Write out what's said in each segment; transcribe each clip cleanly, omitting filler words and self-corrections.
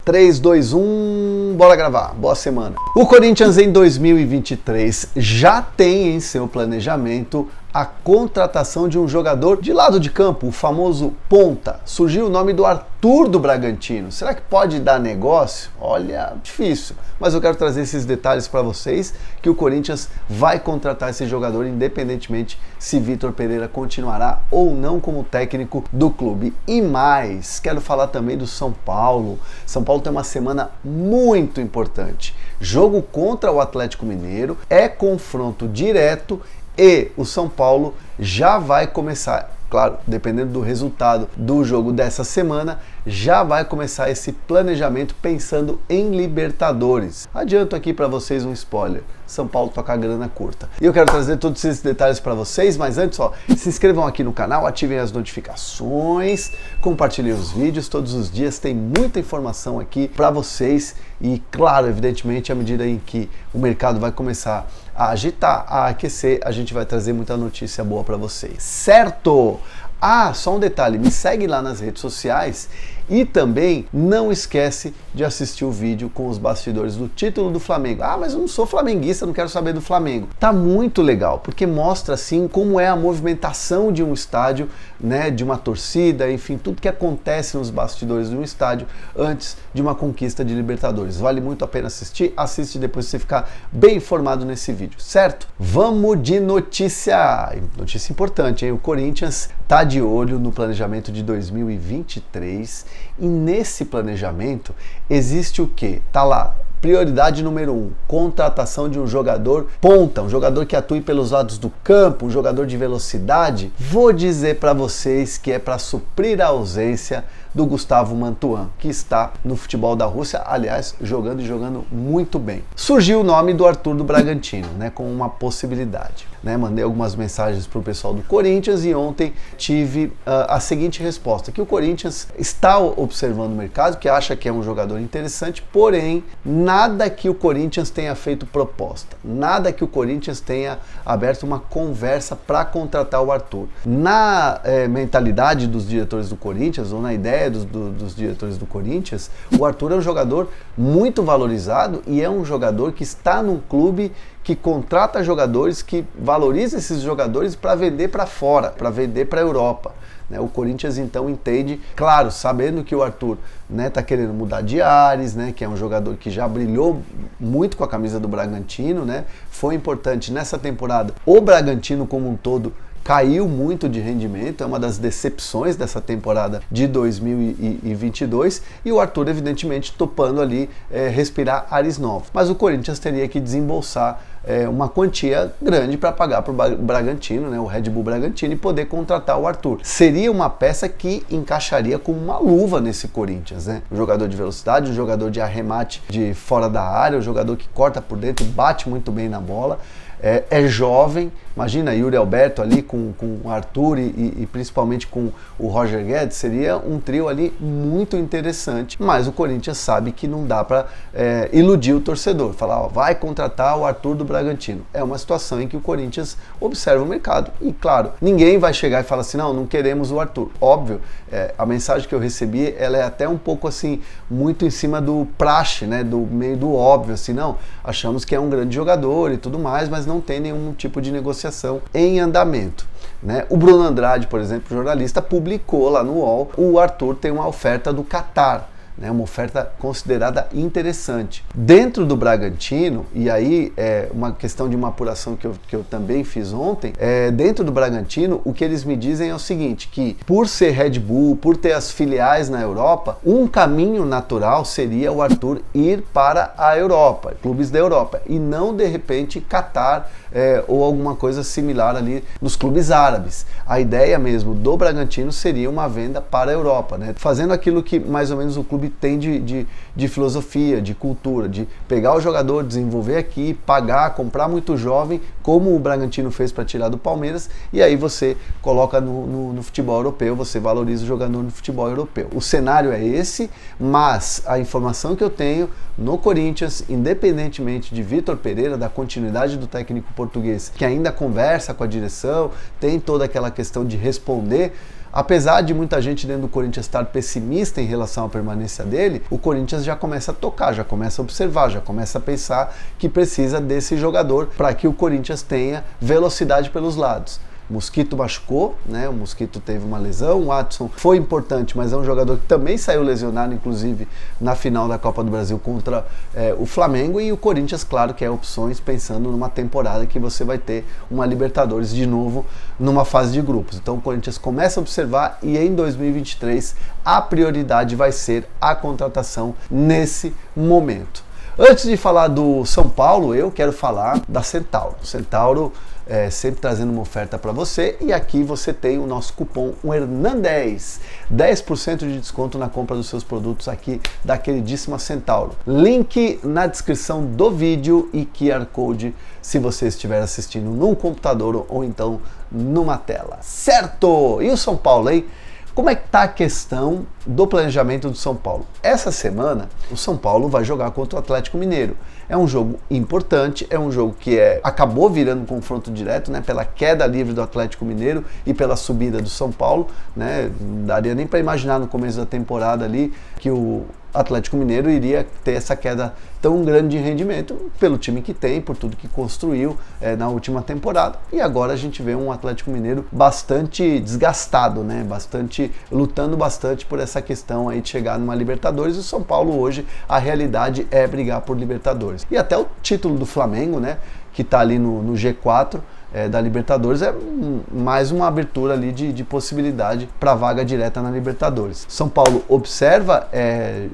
3, 2, 1, bora gravar. Boa semana. O Corinthians em 2023 já tem em seu planejamento a contratação de um jogador de lado de campo, o famoso ponta. Surgiu o nome do Arthur do Bragantino. Será que pode dar negócio? Olha, difícil. Mas eu quero trazer esses detalhes para vocês, que o Corinthians vai contratar esse jogador independentemente se Vitor Pereira continuará ou não como técnico do clube. E mais, quero falar também do São Paulo. São Paulo tem uma semana muito importante. Jogo contra o Atlético Mineiro, é confronto direto e o São Paulo já vai começar, claro, dependendo do resultado do jogo dessa semana, já vai começar esse planejamento pensando em Libertadores. Adianto aqui para vocês um spoiler. São Paulo toca a grana curta. E eu quero trazer todos esses detalhes para vocês, mas antes, se inscrevam aqui no canal, ativem as notificações, compartilhem os vídeos, todos os dias tem muita informação aqui para vocês e, claro, evidentemente, à medida em que o mercado vai começar a agitar, a aquecer, a gente vai trazer muita notícia boa para vocês, certo? Ah, só um detalhe, me segue lá nas redes sociais e também não esquece de assistir o vídeo com os bastidores do título do Flamengo. Ah, mas eu não sou flamenguista, não quero saber do Flamengo. Tá muito legal, porque mostra assim como é a movimentação de um estádio, né, de uma torcida, enfim, tudo que acontece nos bastidores de um estádio antes de uma conquista de Libertadores. Vale muito a pena assistir, assiste depois você ficar bem informado nesse vídeo, certo? Vamos de notícia! Notícia importante, hein? O Corinthians tá de olho no planejamento de 2023 e nesse planejamento existe o quê? Tá lá, prioridade número 1, contratação de um jogador ponta, um jogador que atue pelos lados do campo, um jogador de velocidade. Vou dizer para vocês que é para suprir a ausência do Gustavo Mantuan, que está no futebol da Rússia, aliás, jogando e jogando muito bem. Surgiu o nome do Arthur do Bragantino, né, como uma possibilidade. Né, mandei algumas mensagens para o pessoal do Corinthians e ontem tive a seguinte resposta, que o Corinthians está observando o mercado, que acha que é um jogador interessante, porém, nada que o Corinthians tenha feito proposta, nada que o Corinthians tenha aberto uma conversa para contratar o Arthur. Na mentalidade dos diretores do Corinthians, ou na ideia dos diretores do Corinthians, o Arthur é um jogador muito valorizado e é um jogador que está num clube que contrata jogadores, que valoriza esses jogadores para vender para fora, para vender para a Europa. O Corinthians então entende, claro, sabendo que o Arthur está querendo mudar de ares, que é um jogador que já brilhou muito com a camisa do Bragantino, foi importante nessa temporada. O Bragantino como um todo caiu muito de rendimento, é uma das decepções dessa temporada de 2022 e o Arthur evidentemente topando ali respirar ares novos. Mas o Corinthians teria que desembolsar uma quantia grande para pagar para o Bragantino, o Red Bull Bragantino, e poder contratar o Arthur. Seria uma peça que encaixaria como uma luva nesse Corinthians, Um jogador de velocidade, um jogador de arremate de fora da área, um jogador que corta por dentro, bate muito bem na bola. É jovem, imagina Yuri Alberto ali com o Arthur e principalmente com o Roger Guedes, seria um trio ali muito interessante, mas o Corinthians sabe que não dá para iludir o torcedor, falar, vai contratar o Arthur do Bragantino. É uma situação em que o Corinthians observa o mercado e, claro, ninguém vai chegar e falar assim, não queremos o Arthur. Óbvio, a mensagem que eu recebi, ela é até um pouco assim, muito em cima do praxe, do meio do óbvio, assim, não, achamos que é um grande jogador e tudo mais, mas não tem nenhum tipo de negociação em andamento. O Bruno Andrade, por exemplo, jornalista, publicou lá no UOL, o Arthur tem uma oferta do Catar, uma oferta considerada interessante. Dentro do Bragantino, e aí é uma questão de uma apuração que eu também fiz ontem, dentro do Bragantino, o que eles me dizem é o seguinte, que por ser Red Bull, por ter as filiais na Europa, um caminho natural seria o Arthur ir para a Europa, clubes da Europa, e não de repente Catar ou alguma coisa similar ali nos clubes árabes. A ideia mesmo do Bragantino seria uma venda para a Europa, fazendo aquilo que mais ou menos o clube tem de filosofia, de cultura, de pegar o jogador, desenvolver aqui, pagar, comprar muito jovem, como o Bragantino fez para tirar do Palmeiras, e aí você coloca no futebol europeu, você valoriza o jogador no futebol europeu. O cenário é esse, mas a informação que eu tenho no Corinthians, independentemente de Vitor Pereira, da continuidade do técnico português, que ainda conversa com a direção, tem toda aquela questão de responder Apesar de muita gente dentro do Corinthians estar pessimista em relação à permanência dele, o Corinthians já começa a tocar, já começa a observar, já começa a pensar que precisa desse jogador para que o Corinthians tenha velocidade pelos lados. O Mosquito machucou, né? O Mosquito teve uma lesão, o Watson foi importante, mas é um jogador que também saiu lesionado, inclusive na final da Copa do Brasil contra o Flamengo, e o Corinthians, claro, que é opções pensando numa temporada que você vai ter uma Libertadores de novo numa fase de grupos. Então o Corinthians começa a observar e em 2023 a prioridade vai ser a contratação nesse momento. Antes de falar do São Paulo, eu quero falar da Centauro. Centauro sempre trazendo uma oferta para você, e aqui você tem o nosso cupom HERNAN10, 10% de desconto na compra dos seus produtos aqui da queridíssima Centauro. Link na descrição do vídeo e QR Code se você estiver assistindo num computador ou então numa tela. Certo! E o São Paulo, hein? Como é que está a questão do planejamento do São Paulo? Essa semana, o São Paulo vai jogar contra o Atlético Mineiro. É um jogo importante, é um jogo que acabou virando um confronto direto, né, pela queda livre do Atlético Mineiro e pela subida do São Paulo, né? Não daria nem para imaginar no começo da temporada ali que o Atlético Mineiro iria ter essa queda tão grande de rendimento pelo time que tem, por tudo que construiu na última temporada. E agora a gente vê um Atlético Mineiro bastante desgastado, né? Lutando bastante por essa questão aí de chegar numa Libertadores. E o São Paulo hoje, a realidade é brigar por Libertadores. E até o título do Flamengo, né, que está ali no G4 da Libertadores, é mais uma abertura ali de possibilidade para vaga direta na Libertadores. São Paulo observa,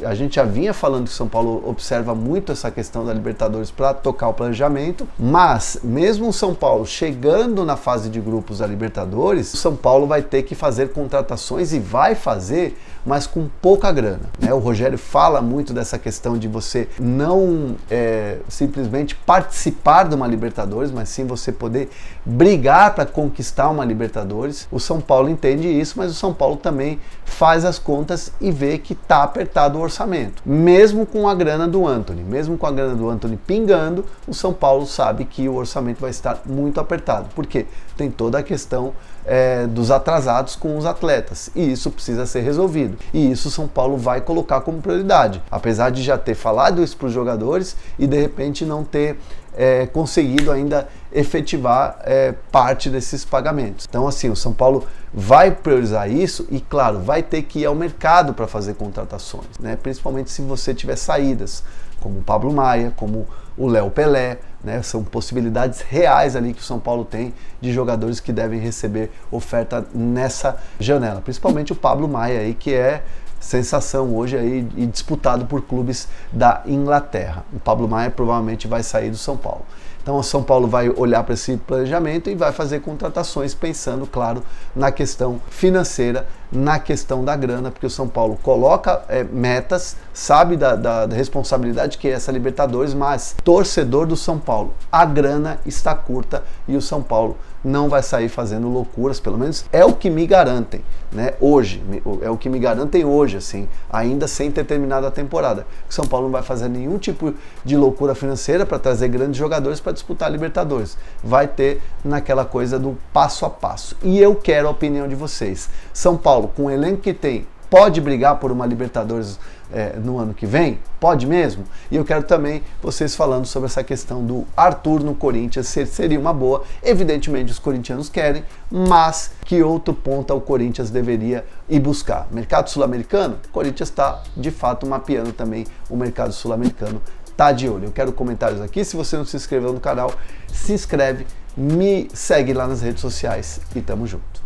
a gente já vinha falando que São Paulo observa muito essa questão da Libertadores para tocar o planejamento, mas mesmo o São Paulo chegando na fase de grupos da Libertadores, o São Paulo vai ter que fazer contratações e vai fazer, mas com pouca grana, né? O Rogério fala muito dessa questão de você não simplesmente participar de uma Libertadores, mas sim você poder brigar para conquistar uma Libertadores. O São Paulo entende isso, mas o São Paulo também faz as contas e vê que está apertado o orçamento. Mesmo com a grana do Antony, mesmo com a grana do Antony pingando, o São Paulo sabe que o orçamento vai estar muito apertado. Por quê? Tem toda a questão dos atrasados com os atletas, e isso precisa ser resolvido, e isso o São Paulo vai colocar como prioridade, apesar de já ter falado isso para os jogadores e de repente não ter conseguido ainda efetivar parte desses pagamentos. Então assim, o São Paulo vai priorizar isso e claro, vai ter que ir ao mercado para fazer contratações, né? Principalmente se você tiver saídas, como o Pablo Maia, como o Léo Pelé, né? São possibilidades reais ali que o São Paulo tem de jogadores que devem receber oferta nessa janela, principalmente o Pablo Maia aí, que é sensação hoje aí e disputado por clubes da Inglaterra. O Pablo Maia provavelmente vai sair do São Paulo. Então o São Paulo vai olhar para esse planejamento e vai fazer contratações pensando, claro, na questão financeira, na questão da grana, porque o São Paulo coloca metas, sabe da responsabilidade que é essa Libertadores, mas torcedor do São Paulo, a grana está curta e o São Paulo não vai sair fazendo loucuras, pelo menos é o que me garantem, né? Hoje, é o que me garantem hoje, assim, ainda sem ter terminado a temporada. O São Paulo não vai fazer nenhum tipo de loucura financeira para trazer grandes jogadores para disputar a Libertadores. Vai ter naquela coisa do passo a passo. E eu quero a opinião de vocês. São Paulo, com o elenco que tem, pode brigar por uma Libertadores no ano que vem? Pode mesmo? E eu quero também vocês falando sobre essa questão do Arthur no Corinthians, se seria uma boa. Evidentemente os corintianos querem, mas que outro ponta o Corinthians deveria ir buscar? Mercado sul-americano? O Corinthians está de fato mapeando também o mercado sul-americano, tá de olho. Eu quero comentários aqui. Se você não se inscreveu no canal, se inscreve, me segue lá nas redes sociais e tamo junto.